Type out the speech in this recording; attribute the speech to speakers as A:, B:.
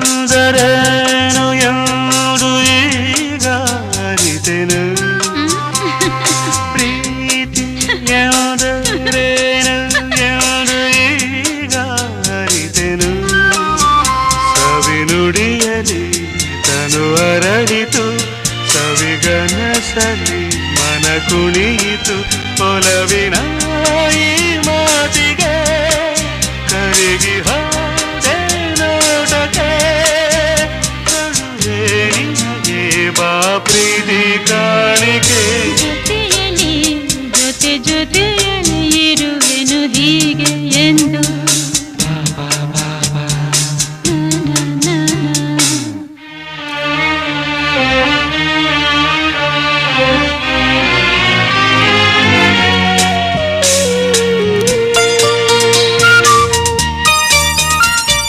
A: ಪ್ರೀತಿಯಂದರೇನು ಎಂದು ಈಗ ಅರಿತೆನು ಪ್ರೀತಿಯಂದರೇನು ಎಂದು ಈಗ ಅರಿತೆನು ಸವಿನುಡಿಯಲಿ ತನು ಅರಳಿತು ಸವಿಗನಸಲಿ ಮನ ಕುಣಿಯಿತು ಒಲವಿನ ಈ ಮಾತಿಗೆ ಕರಗಿ